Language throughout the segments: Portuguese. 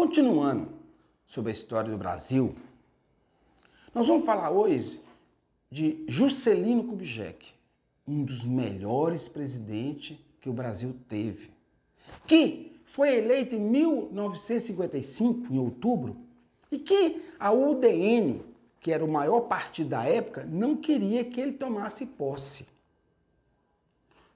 Continuando sobre a história do Brasil, nós vamos falar hoje de Juscelino Kubitschek, um dos melhores presidentes que o Brasil teve, que foi eleito em 1955, em outubro, e que a UDN, que era o maior partido da época, não queria que ele tomasse posse.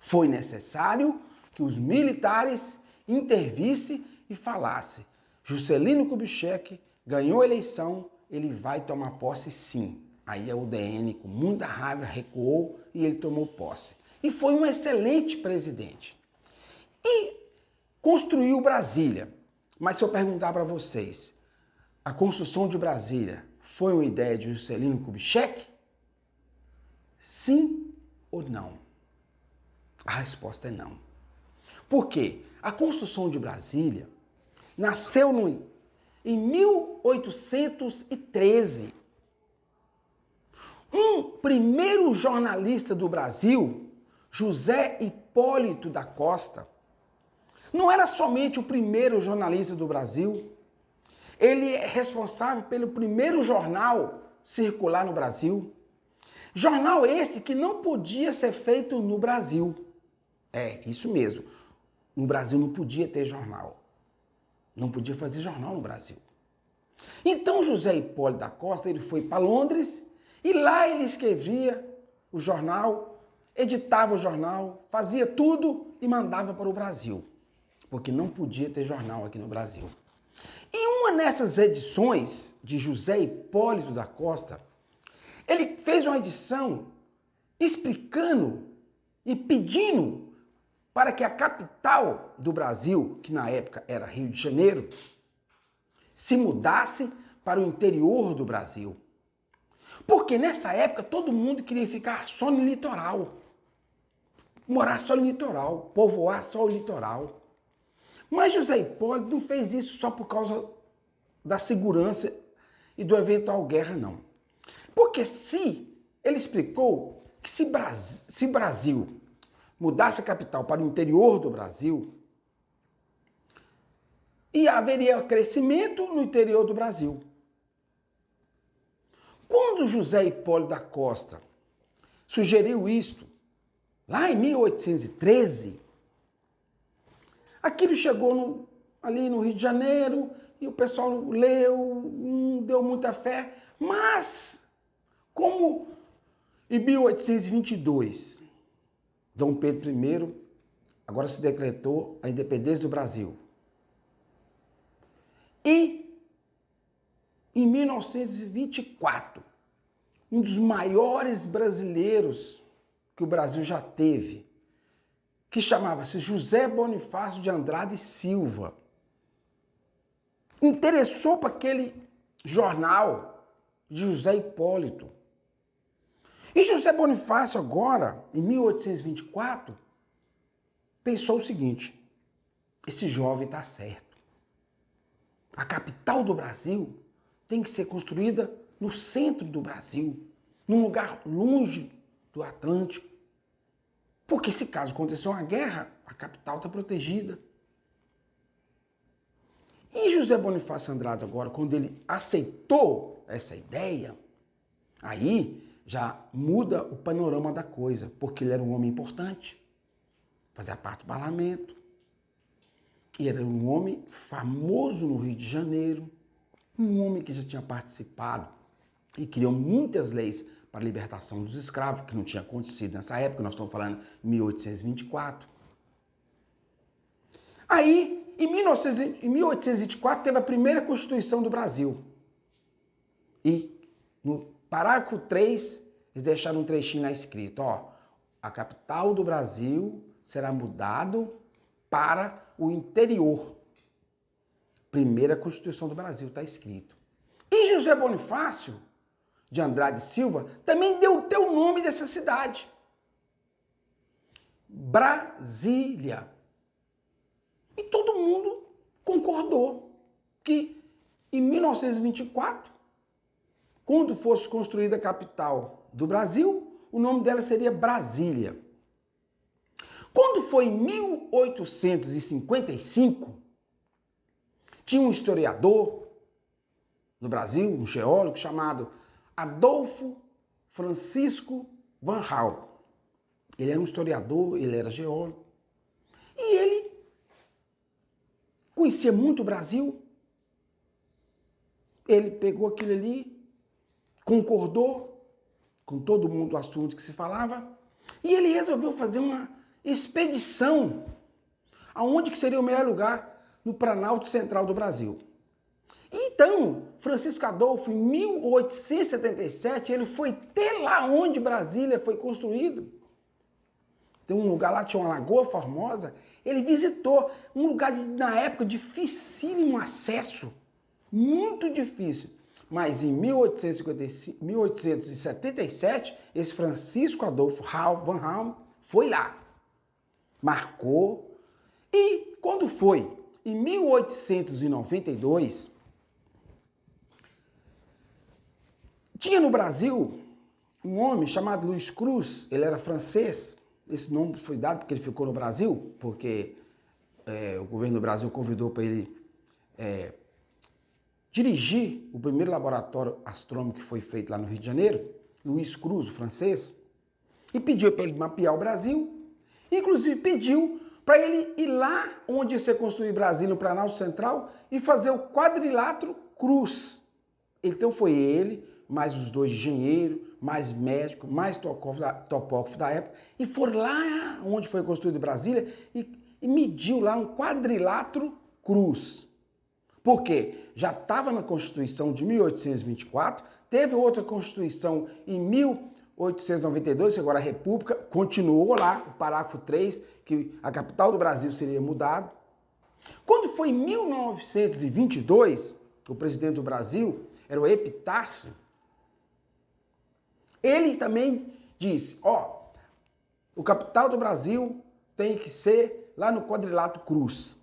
Foi necessário que os militares intervissem e falassem: Juscelino Kubitschek ganhou a eleição, ele vai tomar posse sim. Aí a UDN, com muita raiva, recuou e ele tomou posse. E foi um excelente presidente. E construiu Brasília. Mas se eu perguntar para vocês, a construção de Brasília foi uma ideia de Juscelino Kubitschek? Sim ou não? A resposta é não. Por quê? A construção de Brasília nasceu em 1813. Um primeiro jornalista do Brasil, José Hipólito da Costa, não era somente o primeiro jornalista do Brasil, ele é responsável pelo primeiro jornal circular no Brasil. Jornal esse que não podia ser feito no Brasil. É, isso mesmo. No Brasil não podia ter jornal. Não podia fazer jornal no Brasil. Então José Hipólito da Costa, ele foi para Londres e lá ele escrevia o jornal, editava o jornal, fazia tudo e mandava para o Brasil. Porque não podia ter jornal aqui no Brasil. Em uma dessas edições de José Hipólito da Costa, ele fez uma edição explicando e pedindo para que a capital do Brasil, que na época era Rio de Janeiro, se mudasse para o interior do Brasil. Porque nessa época todo mundo queria ficar só no litoral. Morar só no litoral, povoar só o litoral. Mas José Hipólito não fez isso só por causa da segurança e do eventual guerra, não. Porque ele explicou que se Brasil mudasse a capital para o interior do Brasil, e haveria crescimento no interior do Brasil. Quando José Hipólito da Costa sugeriu isto, lá em 1813, aquilo chegou ali no Rio de Janeiro e o pessoal leu, não deu muita fé, mas como em 1822, Dom Pedro I agora se decretou a independência do Brasil. E em 1924, um dos maiores brasileiros que o Brasil já teve, que chamava-se José Bonifácio de Andrade Silva, interessou para aquele jornal de José Hipólito. E José Bonifácio agora, em 1824, pensou o seguinte: esse jovem está certo. A capital do Brasil tem que ser construída no centro do Brasil, num lugar longe do Atlântico. Porque se caso acontecer uma guerra, a capital está protegida. E José Bonifácio Andrade agora, quando ele aceitou essa ideia, aí já muda o panorama da coisa, porque ele era um homem importante, fazia parte do parlamento, e era um homem famoso no Rio de Janeiro, um homem que já tinha participado e criou muitas leis para a libertação dos escravos, que não tinha acontecido nessa época, nós estamos falando em 1824. Aí, em 1824, teve a primeira Constituição do Brasil. E no parágrafo 3, eles deixaram um trechinho lá escrito, ó, a capital do Brasil será mudado para o interior. Primeira Constituição do Brasil, está escrito. E José Bonifácio de Andrade Silva também deu o nome dessa cidade. Brasília. E todo mundo concordou que em 1924, quando fosse construída a capital do Brasil, o nome dela seria Brasília. Quando foi em 1855, Tinha um historiador no Brasil, um geólogo chamado Adolfo Francisco Van Hal. Ele era um historiador, ele era geólogo. E ele conhecia muito o Brasil. Ele pegou aquilo ali, concordou com todo mundo o assunto que se falava, e ele resolveu fazer uma expedição aonde que seria o melhor lugar, no Planalto Central do Brasil. Então, Francisco Adolfo, em 1877, ele foi até lá onde Brasília foi construído. Tem um lugar lá, tinha uma Lagoa Formosa. Ele visitou um lugar, na época, dificílimo acesso. Muito difícil. Mas em 1877, esse Francisco Adolfo Van Hal foi lá. Marcou. E quando foi? Em 1892, tinha no Brasil um homem chamado Luiz Cruz. Ele era francês. Esse nome foi dado porque ele ficou no Brasil, porque o governo do Brasil convidou para ele dirigir o primeiro laboratório astrônomico que foi feito lá no Rio de Janeiro, Luiz Cruz, o francês, e pediu para ele mapear o Brasil, inclusive pediu para ele ir lá onde ia ser construído Brasília, no Planalto Central, e fazer o quadrilátero Cruz. Então foi ele, mais os dois engenheiros, mais médico, mais topógrafo da época, e foram lá onde foi construído Brasília e mediu lá um quadrilátero Cruz. Por quê? Já estava na Constituição de 1824, teve outra Constituição em 1892, que agora a República, continuou lá, o parágrafo 3, que a capital do Brasil seria mudada. Quando foi em 1922, o presidente do Brasil era o Epitácio, ele também disse, o capital do Brasil tem que ser lá no quadrilátero Cruz.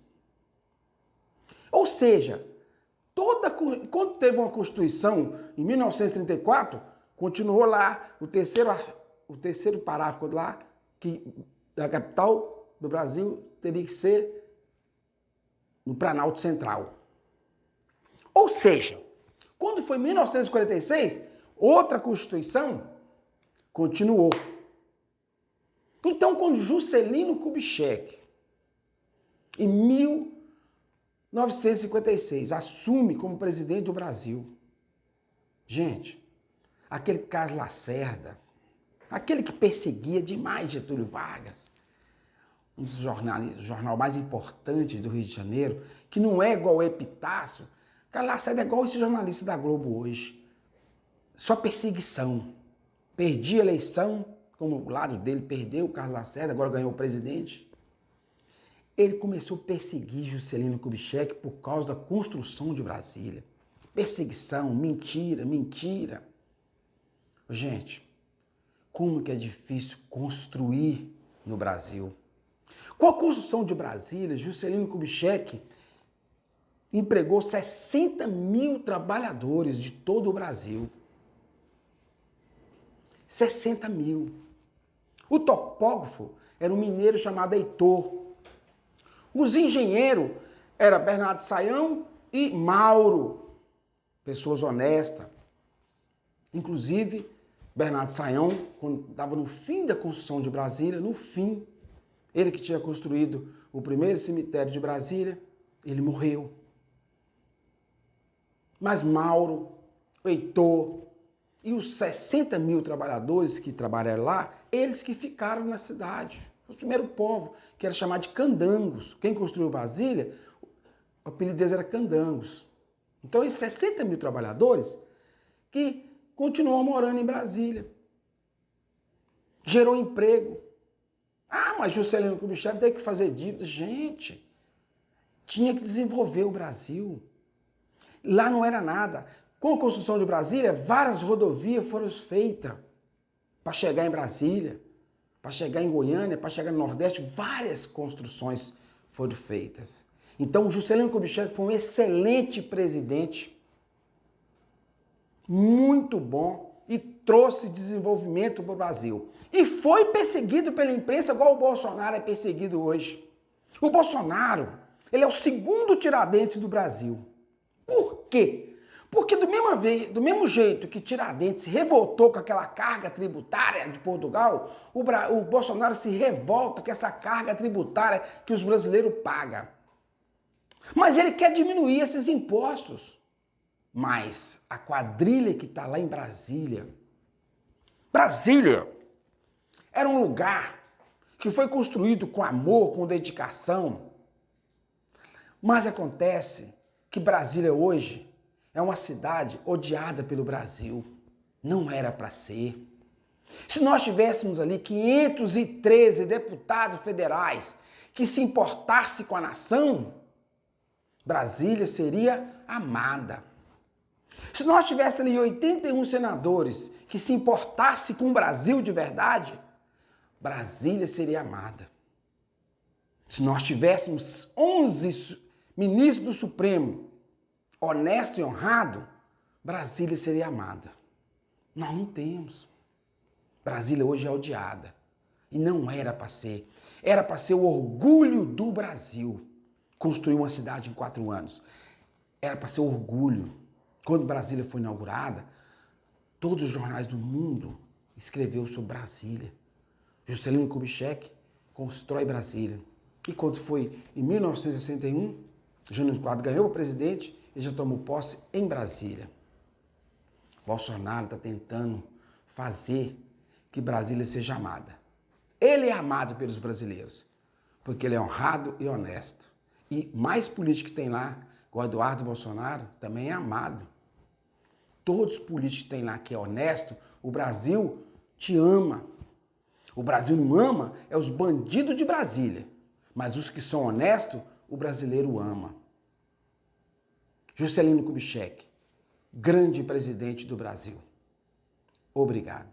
Ou seja, quando teve uma Constituição, em 1934, continuou lá o terceiro parágrafo lá, que a capital do Brasil teria que ser no Planalto Central. Ou seja, quando foi em 1946, outra Constituição continuou. Então, quando Juscelino Kubitschek, em 1956, assume como presidente do Brasil, gente, aquele Carlos Lacerda, aquele que perseguia demais Getúlio Vargas, um dos jornal mais importante do Rio de Janeiro, que não é igual o Epitácio, Carlos Lacerda é igual esse jornalista da Globo hoje. Só perseguição. Perdi a eleição, como o lado dele perdeu, o Carlos Lacerda, agora ganhou o presidente. Ele começou a perseguir Juscelino Kubitschek por causa da construção de Brasília. Perseguição, mentira, mentira. Gente, como que é difícil construir no Brasil. Com a construção de Brasília, Juscelino Kubitschek empregou 60 mil trabalhadores de todo o Brasil. 60 mil. O topógrafo era um mineiro chamado Heitor. Os engenheiros eram Bernardo Sayão e Mauro, pessoas honestas. Inclusive, Bernardo Sayão, quando estava no fim da construção de Brasília, no fim, ele que tinha construído o primeiro cemitério de Brasília, ele morreu. Mas Mauro, Heitor e os 60 mil trabalhadores que trabalharam lá, eles que ficaram na cidade. O primeiro povo, que era chamado de candangos. Quem construiu Brasília, o apelido deles era candangos. Então, esses 60 mil trabalhadores que continuam morando em Brasília. Gerou emprego. Mas Juscelino Kubitschek teve que fazer dívida. Gente, tinha que desenvolver o Brasil. Lá não era nada. Com a construção de Brasília, várias rodovias foram feitas para chegar em Brasília, para chegar em Goiânia, para chegar no Nordeste, várias construções foram feitas. Então, o Juscelino Kubitschek foi um excelente presidente, muito bom, e trouxe desenvolvimento para o Brasil. E foi perseguido pela imprensa, igual o Bolsonaro é perseguido hoje. O Bolsonaro Ele é o segundo Tiradentes do Brasil. Por quê? Porque do mesmo jeito que Tiradentes se revoltou com aquela carga tributária de Portugal, o Bolsonaro se revolta com essa carga tributária que os brasileiros pagam. Mas ele quer diminuir esses impostos. Mas a quadrilha que está lá em Brasília era um lugar que foi construído com amor, com dedicação. Mas acontece que Brasília hoje é uma cidade odiada pelo Brasil. Não era para ser. Se nós tivéssemos ali 513 deputados federais que se importassem com a nação, Brasília seria amada. Se nós tivéssemos ali 81 senadores que se importassem com o Brasil de verdade, Brasília seria amada. Se nós tivéssemos 11 ministros do Supremo honesto e honrado, Brasília seria amada. Nós não temos. Brasília hoje é odiada. E não era para ser. Era para ser o orgulho do Brasil. Construir uma cidade em 4 anos. Era para ser orgulho. Quando Brasília foi inaugurada, todos os jornais do mundo escreveram sobre Brasília. Juscelino Kubitschek constrói Brasília. E quando foi em 1961, Jânio Quadros ganhou o presidente e já tomou posse em Brasília. Bolsonaro está tentando fazer que Brasília seja amada. Ele é amado pelos brasileiros, porque ele é honrado e honesto. E mais político que tem lá, o Eduardo Bolsonaro, também é amado. Todos os políticos que tem lá que é honesto, o Brasil te ama. O Brasil não ama é os bandidos de Brasília. Mas os que são honestos, o brasileiro ama. Juscelino Kubitschek, grande presidente do Brasil. Obrigado.